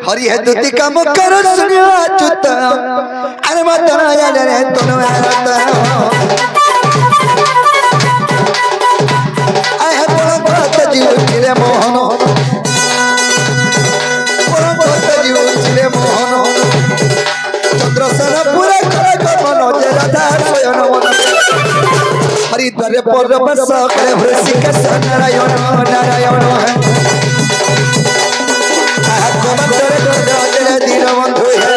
हरि है दुति काम करो सुनियो अच्युत अरे मत ना जाने रे तनु आरत आय है बड़ा भक्त जीव चिरे मोहन बड़ा भक्त जीव चिरे मोहन चंद्रसेन पूरा कर मन जे राधा स्वयं मन हरिद्वार पर्वत करे ऋषिकेश नारायण नारायण दीन बंधु है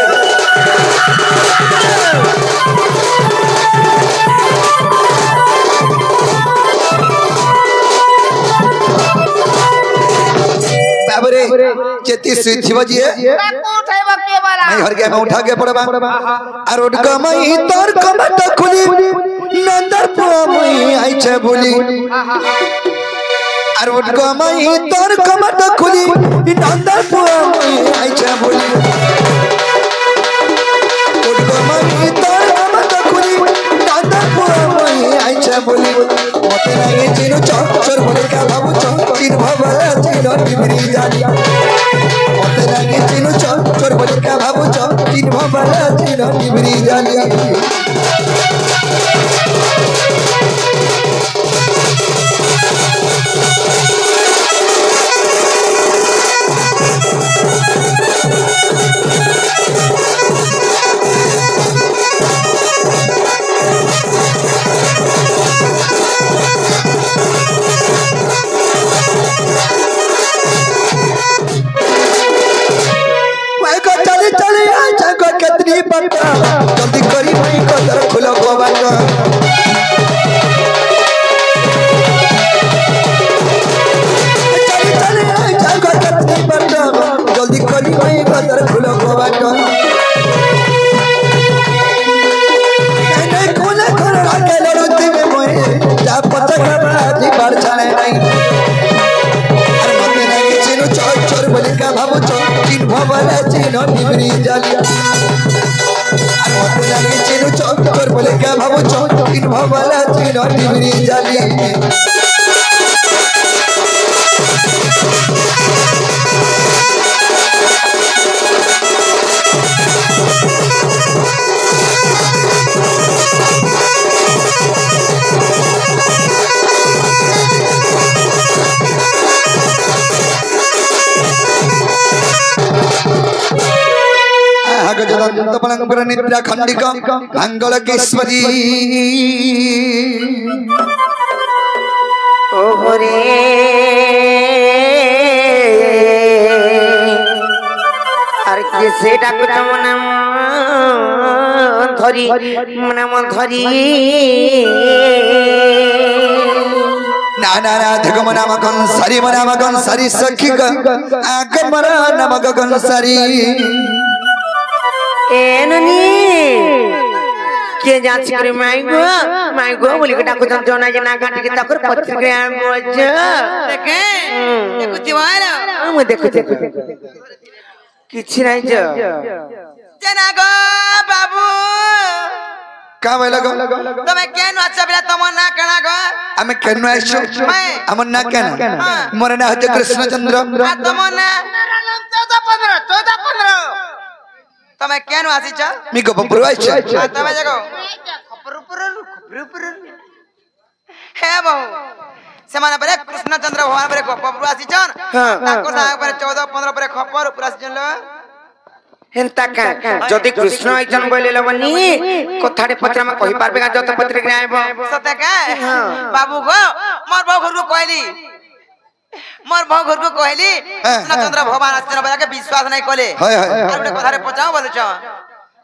बाबरे चेती सुथिव जी ताको उठाइबा के बाला मैं हर के मैं उठा के पड़बा आ रोड कमई तोर कमट खुली नंदर पुमई आइछे बोली आ रोड कमई तोर कमट खुली नंदर पुमई आइछे बोली रोड कमई तोर कमट खुली नंदर पुमई आइछे बोली मते नाही चिनु चोर बोले का बाबू चिन भवला चिन बिबरी जानी मते नाही चिनु चोर बोले का बाबू चिन भवला चिन बिबरी जानी कितनी पक्का जल्दी करी भाई कदर खुला गोवा का चले चले जाओ कितनी पक्का जल्दी करी भाई कदर खुला गोवा का नहीं खुला खुला के लड़ती में मोए जा पता का बाजी बार चले नहीं अरे मत नहीं चिनु चोर चोर बोले का बाबू चिन भवला चिन बिबरी जालिया चिनु चौक बोले क्या भावो चौक इन भवला चिन बिबरी जाली तपलंकर निद्रा खंडिका मंगल केश्वरी ओ रे আর কি সেটা কথা মনে ধরি ধরি ना ना ना धग मना मगन सारी सखी का आग मरा नमक गन सारी एननी के जांच करे माई गो बोली के डाको जना जना घाटी के तकर पत्रिका मोज देखे देखो दिवाला हम देखो किछि नहीं जो जना गो बाबू का भइला गो तमे केन अच्छा बिना तमन्ना कणा गो आमे केन आइछो हमर ना केन मोर ना हज कृष्णचंद्र तमन्ना 14 तमे केन आसीछ मी गो बपुर आइछ तमे जगो खपर हे बहु सेमाने परे कृष्णचंद्र भगवान परे बपुर आसीछन ताको साग परे 14-15 परे खपर ऊपर आसीछन हेंता का जदी कृष्ण आइछन बोले लवनी कथाडे पत्रमा कहि पारबे का जत पत्रिका आइबो सते का बाबू गो मोर बहु घर को कहली मोर बहु घर को कहली कृष्णचंद्र भगवान आसीछन बोला के विश्वास नहीं कले हाय हाय आरे कथारे पचाओ बोलछ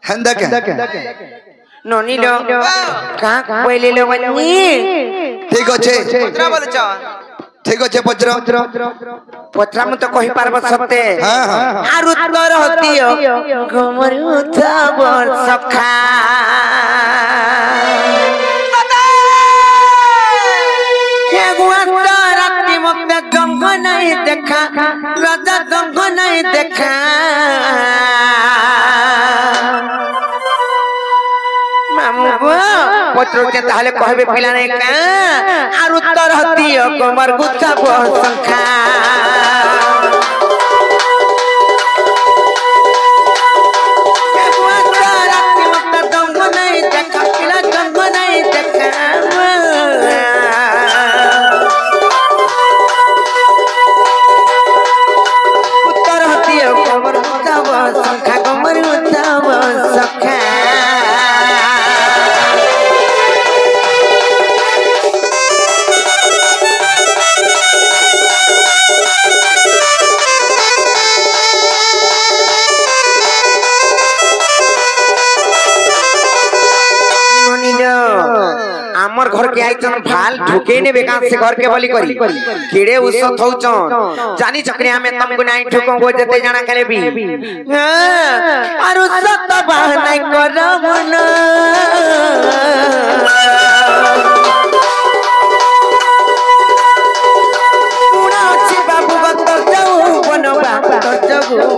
हेंदा के नोनी लो का कहले लवनी ठीक अछि पत्रा बोलछ ठीक अछि पत्रा म तो कहि पारबो सते हां हां आर उत्तर हतियो घमरु थाबर सखा के गुआता राती मत जंग नहीं देखा राजा जंग नहीं देखा मामू गो पत्र के ताले कहबे पिला नहीं का आर उत्तर हतियो कमर गुथा बो संखा हमर घर के आइचन भाल ढुके ने बेका से घर के बोली करी कीड़े उस थौचन जानी चक्रिया में तुमको नहीं ठुको गो जते जाना करे भी आरु सत बहाना करम ना उड़ा छी बाबू गत जाऊ बनवा तो जगो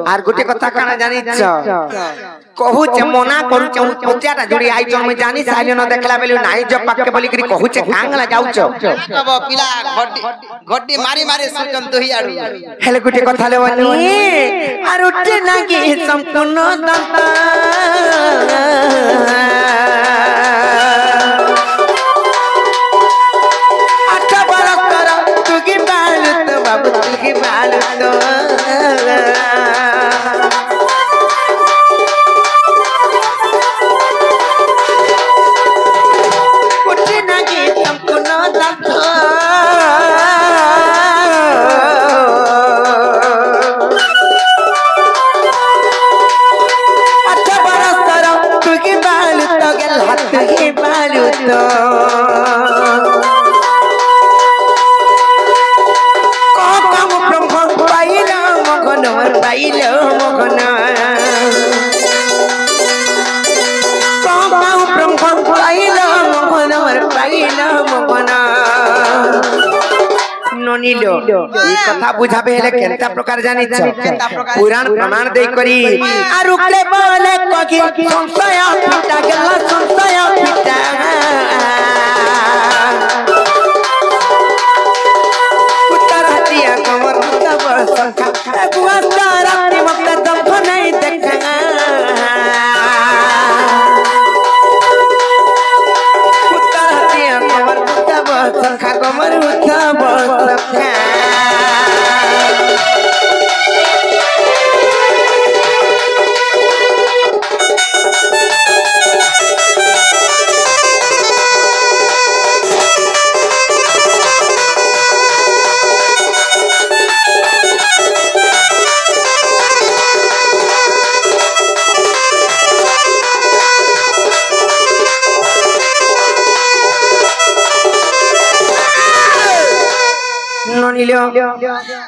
आर गोटे कथा काना जानी कहू छे मना करू छे पतियाटा जोड़ी आई जन में जानी साइले न देखला बेले नाई जब पक्के बोली करी कहू छे कांगला जाऊ छ तब पिला घड्डी मारी मारी सुजन दोही आडू हेले गोटे कथा लेवनी आर उठे नागी संपूर्ण दंता आठ बरस कर तुगी बालू तो बाबू तुगी बालू तो कथा बुझाबे हेले केनता प्रकार जानि पुराण प्रमाण दे करी आ रुकले बोले कगी संशय पिटा गेला संशय पिटा उत्तर हटिया कमर तब संखा बुआ तारा मत दम नहीं देखा उत्तर हटिया कमर तब संखा कमर तब संखा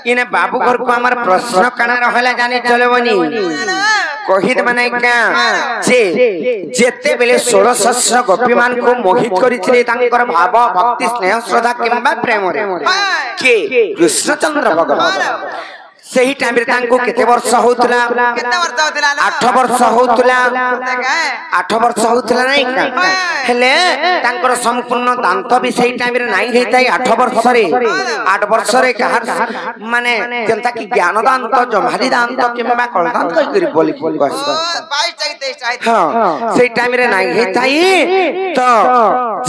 इने बाबू घर को हमार प्रश्न काना रहला जानी चलबनी कहित माने का जे जेते बेले 16 सहस्र गोपी मान को मोहित करिथिले तांकर भाव भक्ति स्नेह श्रद्धा किंबा प्रेम रे के कृष्णचंद्र भगवान सही टाइम रे तांको केते वर्ष होतला केते वर्ष होतला 8 वर्ष होतला 8 वर्ष होतला नै का हेले तांकर संपूर्ण दांत भी सही टाइम रे नाही हेताई 8 वर्ष रे 8 वर्ष रे कहार माने जनता की ज्ञान दांत जमारी दांत किंबा कल दांत कई करी बोली बस 22 23 हां सही टाइम रे नाही हेताई तो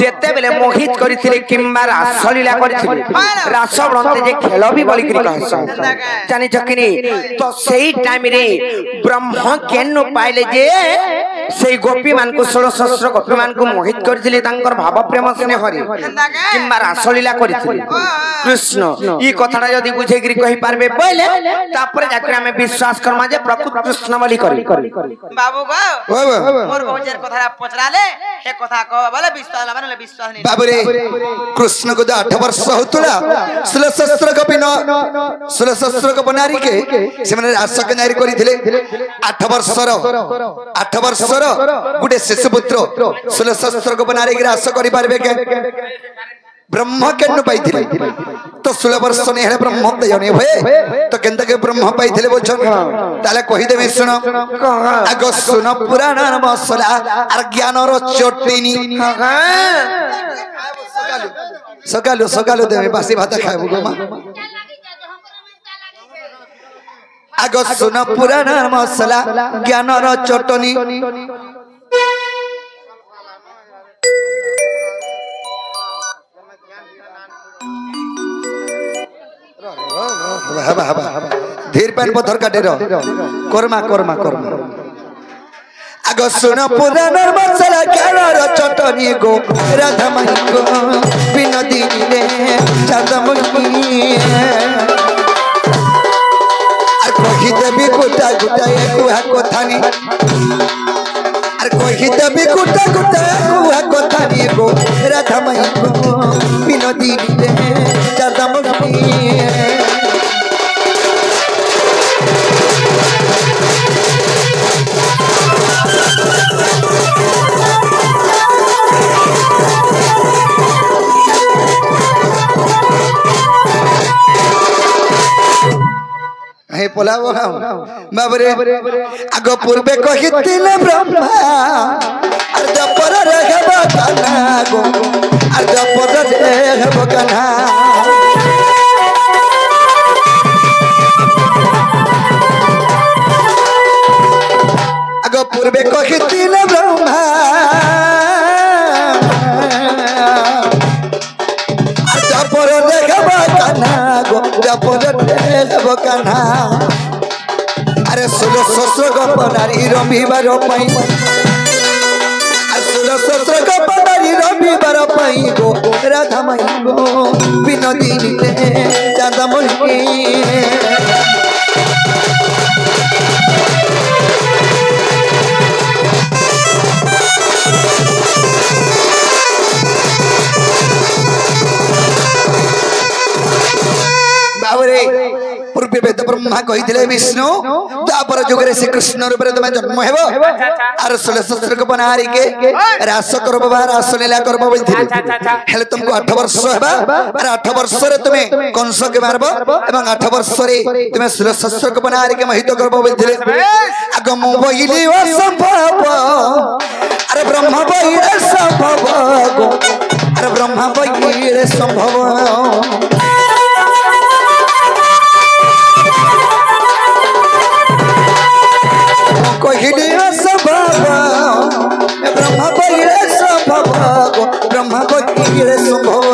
जेते बेले मोहित करिथिले किंबा रासलीला करिथिले रास ब्रंते जे खेल भी बोली करी कहस जानी जकिनी तो सही टाइम रे ब्रह्म केनु पाइले जे সেই গোপী মানকু 16 সহস্র গোপী মানকু মোহিত করিଥିଲେ তাঙ্কর ভাব প্রেম স্নেহরে কিংবা রাসলীলা করিଥିଲେ কৃষ্ণ এই কথাটা যদি বুঝেগিরি কহি পারবে বলে তারপরে যাকে আমি বিশ্বাস করমা যে প্রকৃত কৃষ্ণ বলি করি বাবু গো মোর বউজের কথাটা পচরালে হে কথা কহ বলে বিশ্বাস হবে না বিশ্বাস নেই बाबू रे कृष्ण को 8 वर्ष होतुला 16 सहस्र गोपी 16 सहस्र गोप नारी के से माने आशक नारी करिथिले 8 वर्षर गुटे शिशु पुत्र 16 सहस्र गोप नारी के आशक करि पारबे के ब्रह्म केनु पाइथिले तो 16 वर्ष ने हेले ब्रह्म दयने भए तो केनता के ब्रह्म पाइथिले बोलछन ताले कहि देबे सुन आग सुन पुराण मसला आर ज्ञान रो चोटिनी सकालु सकालु देबे बासी भात खाइबो गो मा आग सुन पुराण मसला ज्ञान रो चोटनी धीर पैन पत्थर काटे कर्मा कर्मा कर्मा आग सुन पुराण मसला ज्ञान चटनी गो राधा माई गो विनोदी रे चांदमणी आर कहि देबी गुटा गुटा कुहा कथानी आर कहि देबी गुटा गुटा कुहा कथानी गो राधा माई गो विनोदी रे चांदमणी पोलावो बाबरे आग पूर्वे कहितिले ब्रह्मा अर्ध पर रहब काना गो अर्ध पर रहब काना आग पूर्वे कहितिले ब्रह्मा अर्ध पर रहब काना गो पर रहब काना अरे 16 सहस्र गोप नारी रविवार पाई 16 सहस्र गोप नारी रविवार पाई गो राधा माई गो विनोदी रे चांदमणी बाबरे पूर्वे वेद ब्रह्मा कहिथिले विष्णु तापर जुगरे श्री कृष्ण रूप रे तुम जन्म हेबो आर 16 सहस्र गोप नारी के रास करबो बा रास लीला करबो बोलथिले हेले तुमको 8 वर्ष हेबा आर 8 वर्ष रे तुमे कंस के मारबो एवं 8 वर्ष रे तुमे 16 सहस्र गोप नारी के मोहित करबो बोलथिले आग मो बहिली असंभव अरे ब्रह्मा बहिरे संभव गो अरे ब्रह्मा बहिरे संभव कहिलिया स्वभाव ब्रह्मा बहिरे स्वभाव ब्रह्मा बहिरे संभव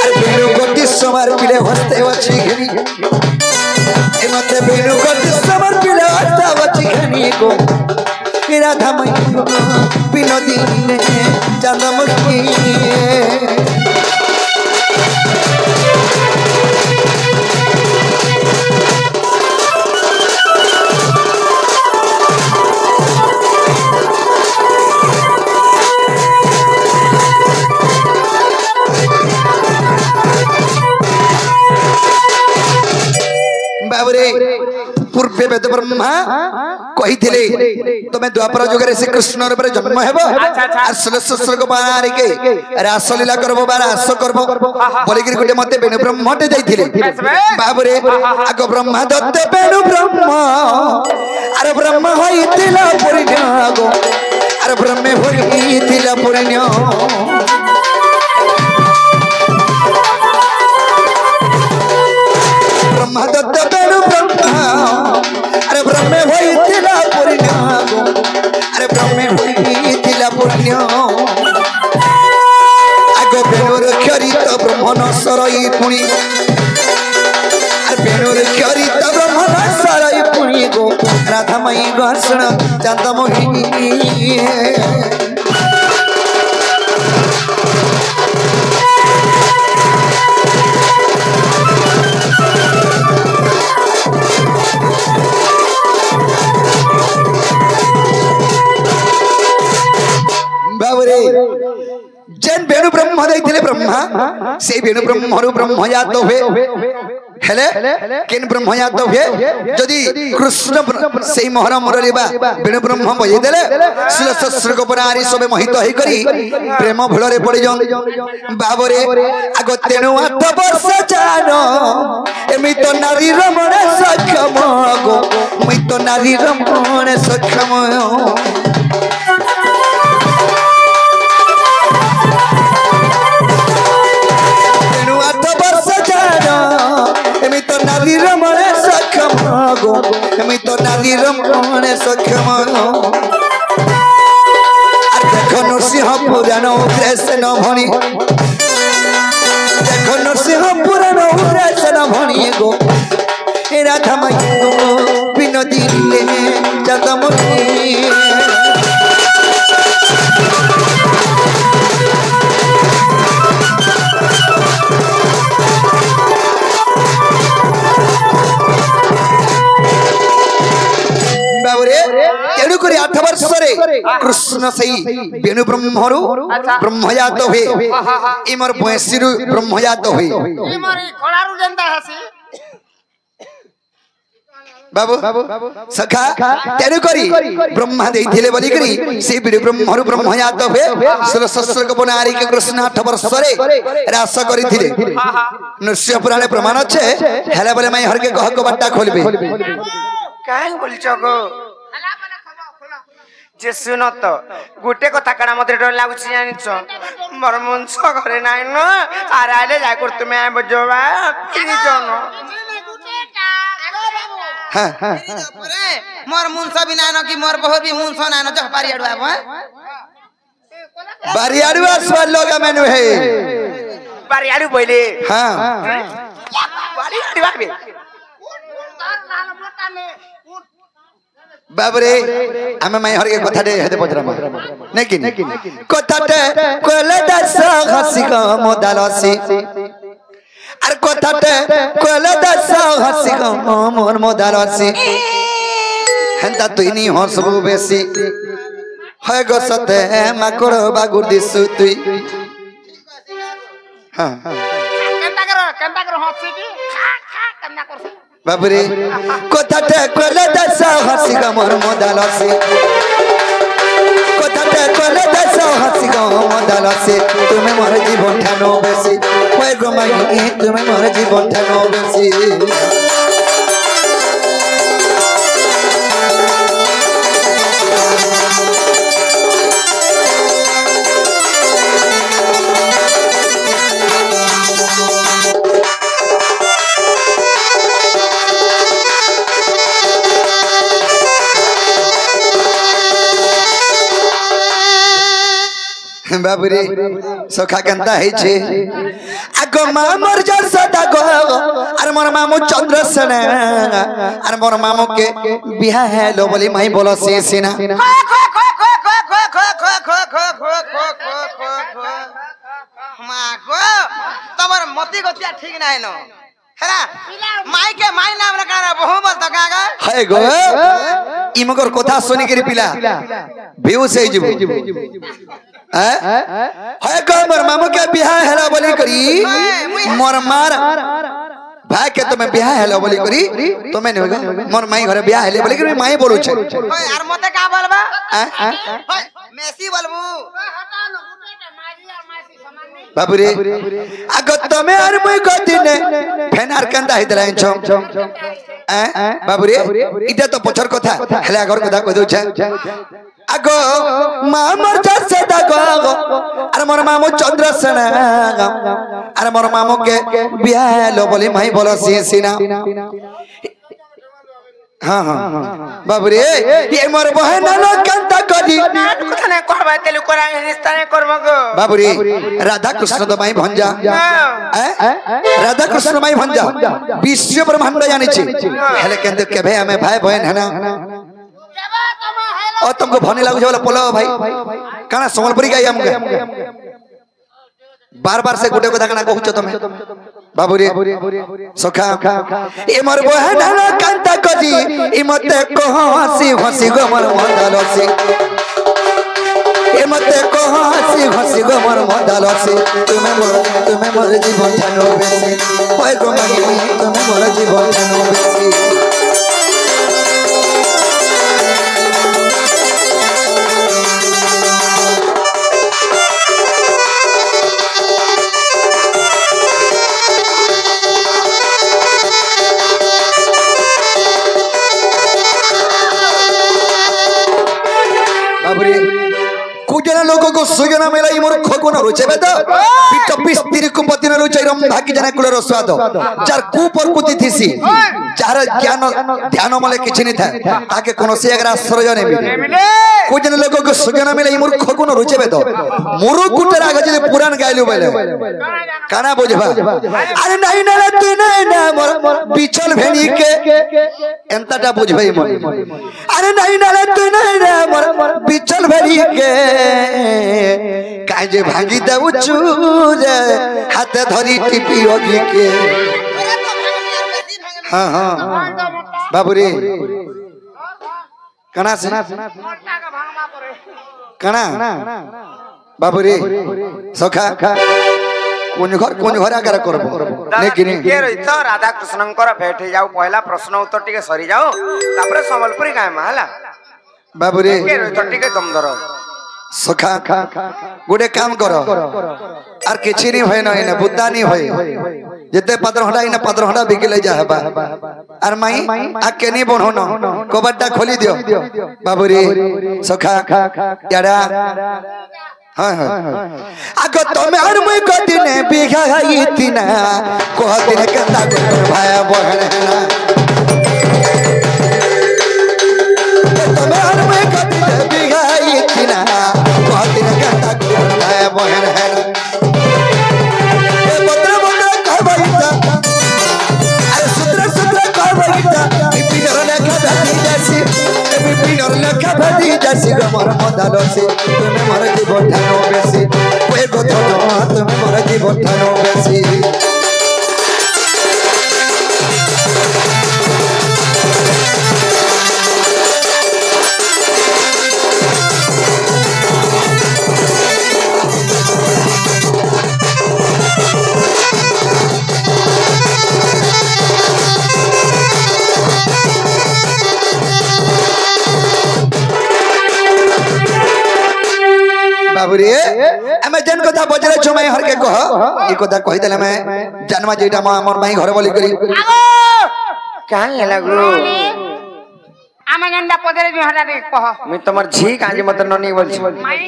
अरे बेनु गति समार पिले हस्ते वछि घनी ए मते बेनु गति समार पिले हस्ते वछि घनी को राधा माई विनोदी रे चांदमणी पूर्वे वेद ब्रह्मा कहिथिले तमे द्वापर जुगरे श्री कृष्ण रूप रे जन्म हेबो आ 16 सहस्र गोप नारी के रास लीला करबो बा रास करबो बोलिगिर गुटे मते बेनु ब्रह्मटे जाइथिले बाबरे आग ब्रह्मा दत्ते बेनु ब्रह्म अरे ब्रह्म होइतिला पुण्य गो अरे ब्रह्म होइतिला पुण्य ब्रह्मा दत्ते बेनु ब्रह्म अरे ब्रह्म होइतिला पुण्य गो अरे ब्रह्म होइतिला पुण्य आग बेनुर क्षरित ब्रह्मन सरई पुणी अरे बेनुर क्षरित ब्रह्मन सरई पुणी गो राधा मई घर्षण चंद्रमोहिनी बाबरे जेन वेणु ब्रह्म देइथिले ब्रह्मा से वेणु ब्रह्मरु ब्रह्म जात हुए हेले केन ब्रह्म जात हुए जदि कृष्ण से मोहर मुरलीबा वेणु ब्रह्म बजै देले शिल सहस्र गोपनारी सबे मोहित होई करी प्रेम भुलरे पड़ी जन बाबरे आगो तेनु 8 वर्ष जानो एमि तो नारी रमण सक्षम गो मई तो नारी रमण सक्षम नारी रमण सक्षम गो हमें तो नारी रमण सक्षम देखो नरसिंह पुराण कृष्ण भणी देखो नरसिंह पुराण कृष्ण भणी गो राधा माई विनोदी जगमोहिनी तेणुकरी 8 वर्ष कृष्ण सही वेणु ब्रह्मरु ब्रह्मजात हुए इमर भैंसीरु ब्रह्मजात हुए बाबू सखा तेणुकरी ब्रह्मा देइथिले बोली करी से वेणु ब्रह्मरु ब्रह्मजात हुए सहस्र गोपनारी के कृष्ण 8 वर्ष रास करिथिले नरसिंह पुराण प्रमाण छे हेले बोले माई हर के गह को बाटा खोलबे काहे बोलछो गो जे सुनो तो गोटे कथा काना मते डर लागुछि जानिछ मोर मुंछ घरे नाइ न आर आले जाय कर तुमे आ बजवा किनी जनो हां मोर मुंछ भी ना न कि मोर बहु भी मुंछ ना न जह पारी अडवा बारी अडवा सब लोग मेनु है बारी अडु बोले हां बारी अडवा बे बाबरे आमे माई हर के कथा दे हेदे पजरामा नेकिन कथा ते कोले दस हसी का मोदालसी आर कथा ते कोले दस हसी का मोर मोदालसी हेंता तुइनी हसबो बेसी है गो सते माकोड़ बागुर दिसु तुई हां केंता करो हसी की खा केंता कर बाबरे कोथाटे कोले दस हसी का मोर मोदालसी कोथाटे कोले दस हसी का मोदालसी तुम्हें मोर जीवन ठानो बेसी ओए गो माई तुम्हें मोर जीवन ठानो बेसी बाबरे सखा केनता है छे आगो मामर जर सदा गो अरे मोर मामू चंद्रसेन अरे मोर मामू के बियाह है लो बोली माई बोलो से सेना मागो तमर मती गतिया ठीक नाही न हेरा माई के माई नाम रखा बहु मत कागा है गो इमगर कथा सुनी के पिला बेउ से जीव है गो मोर मामू के बियाह हैला बोली करी मोर मार भाई के तुम्हें बियाह हैला बोली करी तुम्हें नहीं होगा मोर माई घरे बियाह हैले बोली करी माई बोलू छे ओए यार मते का बोलबा मेसी बोलबू बाबूरे आगो तमे आर मुई गदिने फेनार कंदा हितला छ बाबूरे इटा तो पछर कथा हेले आगर कथा कह दउ छ आगो मामर जसे दागो अरे मोर मामू चंद्रसेन अरे मोर मामू के बियाह लो बोली माई बोलो सीना हाँ हाँ बाबूरे ये मोर बहन लो कंता कदी कथा ने कहबा तेलु कोरा रिश्ता ने करबो गो बाबूरे राधा कृष्ण तो माई भंजा राधा कृष्ण माई भंजा विश्व ब्रह्मांड जानि छी हेले केंदे केबे हमें भाई बहन है ना और तुमको भने लागू बोला पोलो भाई काना संबलपुरी गाई हमके बार बार से गोटे कथा काना कहूछ तमे बाबू रे सखा ए मोर बहना कांता कजी ई मते कह हसी हसी गो मोर मंदलसी ए मते कह हसी हसी गो मोर मंदलसी तुम्हें मोर जीवन जानो बेसी ओए गो मागी तुम्हें मोर जीवन जानो बेसी कुजना लोगों को सुजना मेला ई मूर्ख को न रुचे बेदा पिट पिस तिरकु पति न रुचे रम भागी जना कुलर स्वाद जार कु प्रकृति थिसी जार ज्ञान ध्यान मले किछ नि था ताके कोनो से अगर आश्रय ने मिले कुजना लोगों को सुजना मेला ई मूर्ख को न रुचे बेदा मुरु कुटर आगे जे पुराण गाइलु बेले काना बुझबा अरे नहीं ना तू नहीं ना मोर बिचल भेनी के एंताटा बुझबई मन अरे नहीं ना तू नहीं ना मोर बिचल भेनी के काजे भांगी दउ चूर हाथ धरी टिपी होगी के हां हां बाबू रे कना से कना बाबू रे सखा कोन घर आकर करबो लेकिन के रही तो राधा कृष्णंकर भेट जाऊ पहला प्रश्न उत्तर टिके सरी जाऊ तापर संबलपुरी गाय माला बाबू रे के रही तो टिके दम धरो सखा गुडे काम करो आर किछि नहीं होय न बुद्धा नहीं होय जते पत्र हडा इन पत्र हडा बिकले जा हबा आर माई आके नहीं बणो न कबड्डा खोली दियो बाबू रे सखा याडा हां हां आगो तमे और मुई को दिने बिघा इतिना को दिन कंदा भाई बहन ना तमे और मुई को दिने बिघा इतिना को दिन कंदा भाई बहन है ए पत्र पत्र कहबईता अरे सूत्र सूत्र कहबईता बिपिनर लेखा भदी जासी बिपिनर लेखा भदी जासी ग मोर मदालसी तुमे मोर जीवन ठानो बेसी ओए गो तुमे मोर जीवन ठानो बेसी बाबूरे हमें जन कथा बजरे छमै हर के कह ई कथा कहि देले मैं जानवा जेटा हमर भाई घर बोली करी काहे लागलो आमे गंडा पदरे जो हटा दे कह मैं तमर झी काजे मत ननी बोलछी माई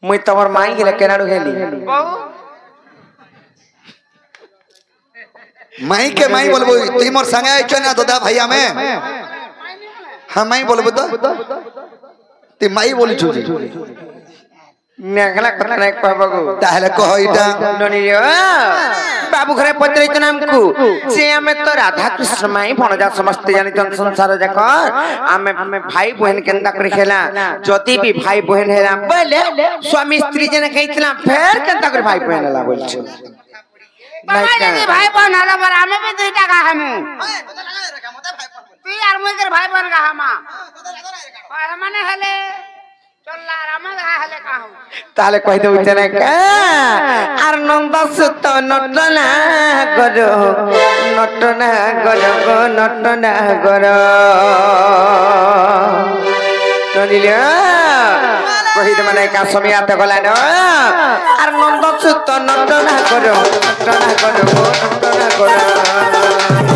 मैं तमर माई के केनाडू गेली बहु माई के माई बोलबो तू मोर संगे आइ छ ना दादा भैया में हां माई बोलबो तो ती माई बोली छु नेगला कथा नहीं कहबगो ताहले कह इटा ननी रे बाबू घरे पत्रे के नाम को से हमें तो राधा कृष्ण माई भणजा समस्त जानि जन संसार जाक हमें भाई बहन केनता कर खेला जति भी भाई बहन हेला बोले स्वामी स्त्री जने कहितला फेर केनता कर भाई बहन ला बोल छ बाबा जी भाई बहन हला पर हमें भी दुईटा का हम तू यार मुई कर भाई बहन का हमा माने हले चल्ला राम का हले का हम ताले कहि दउ जने का आर नंद सुत नटना गरो नटना गरो गो नटना गरो ननिले कहि दे माने का समय आते गला न आर नंद सुत नटना गरो नटना गरो गो नटना गरो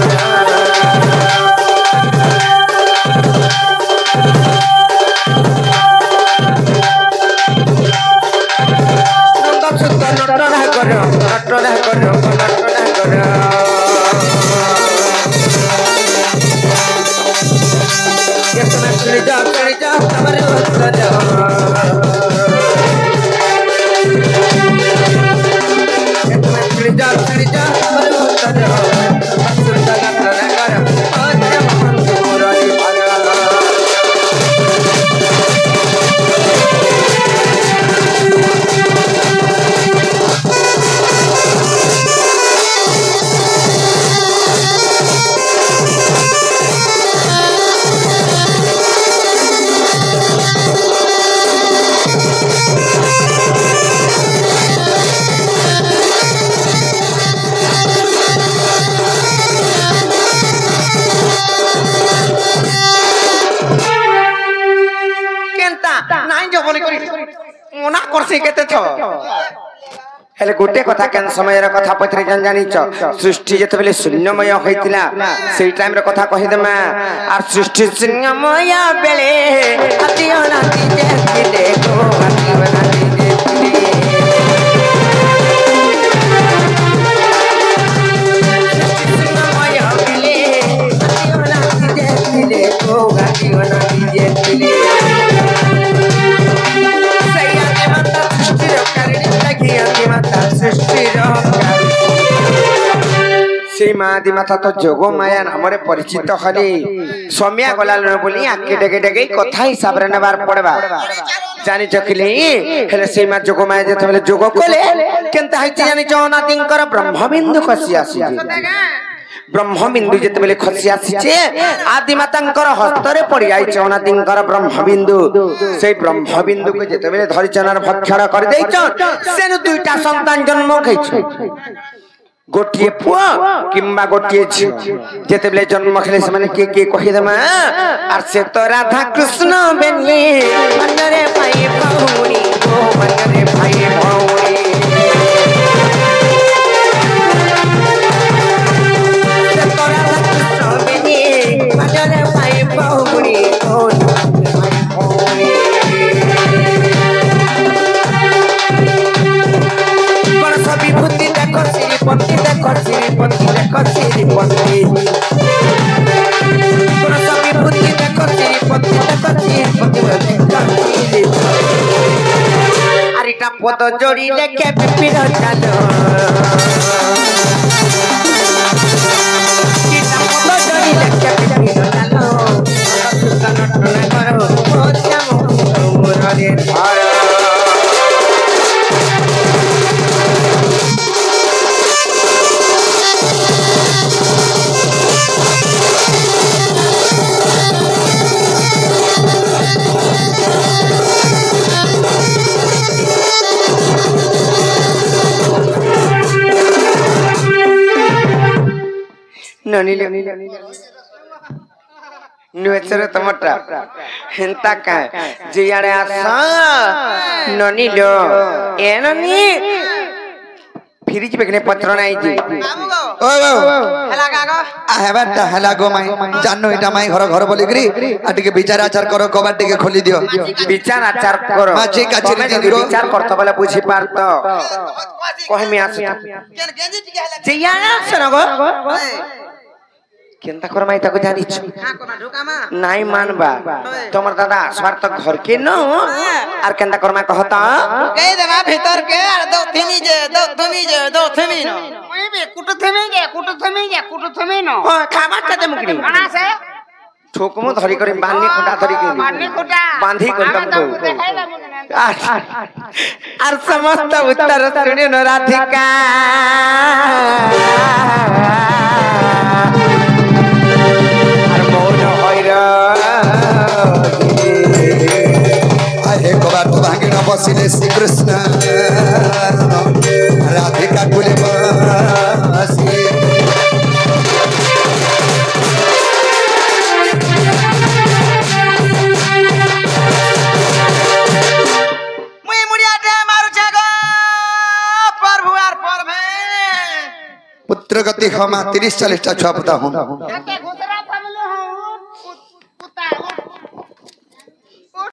मना करसी केते छ हेले गोटे कथा केन समय रे कथा पथरे जानि छ सृष्टि जते बेले शून्यमय होइतिला सेई टाइम रे कथा कहि देमा आर सृष्टि शून्यमय बेले अतियो नाती जे देखो अतियो नाती जे मादी माता तो जोगो माया नाम परिचित हली सौम्या गला बोली आके डेगे डेगे कथा हिसाब रे नेबार पड़बा जानि चखिली हेले से मा जोगो माया जते बेले जोगो कोले केनता हाइति जानि चौनादिंकर ब्रह्म बिंदु खसी आसी ब्रह्म बिंदु जते बेले खसी आसीचे आदि मातांकर हस्तरे पड़ी आई चौनादिंकर ब्रह्म बिंदु से ब्रह्म बिंदु को जते बेले धरि चनार भक्षण कर देइछ सेनु दुईटा संतान जन्म खैछ गोटिए पुआ किंबा गोटिए झी जेते बेले जन्म खेले से माने के कहि देमा आर से तो राधा कृष्ण बेनी मनरे भाई भौणी ओ मनरे भाई भौणी से तो राधा कृष्ण बेनी मनरे भाई भौणी ओ भौणी कोन सब विभूति देखो श्रीपति देखो श्रीपति देखो श्रीपति कोन सब विभूति देखो श्रीपति देखो श्रीपति देखो आरिटा पद जोड़ी लेके पिपिर चालो आरिटा पद जोड़ी लेके पिपिर चालो सुतन टना करो ओ श्याम मोरे धार ननीले नुएचरे टमाटा हेंता का जियाड़े आसा ननीलो ए ननी फ्रिज बेगने पत्र নাই जी ओ हेला कागो हेबाटा हेला गो माई जानो एटा माई घर घर बोली गरी आ टिके विचार आचार करो कबाट टिके खोली दियो विचार आचार करो माछी काचरी तमे दिरो विचार करतो बोले बुझी पारतो कहमी आस केन गेंजी टिके हेला जियाड़ा सनगो केनता कर माई ताको जानिछ हां कोना ढुकामा नाई मानबा तोमर दादा स्वार्थ घर के न आर केनता कर मा कहता कह देबा भीतर के आर दो थमी जे न ओए बे कुटु थमी न ओ खामा त मुकनी कना से ठोकमो धरी करे बांधी खुटा धरी के बांधी खुटा बांधी कर तुमको देखाइला मुने आर समस्त उत्तर सुने न राधिका अरे कबाट भांगे न बसिले श्री कृष्ण राधिका कुले बसी मुई मुड़िया टे मारू छगो प्रभु आर परमे पुत्र गति हमा 30-40 टा छुआ पुता हूं एके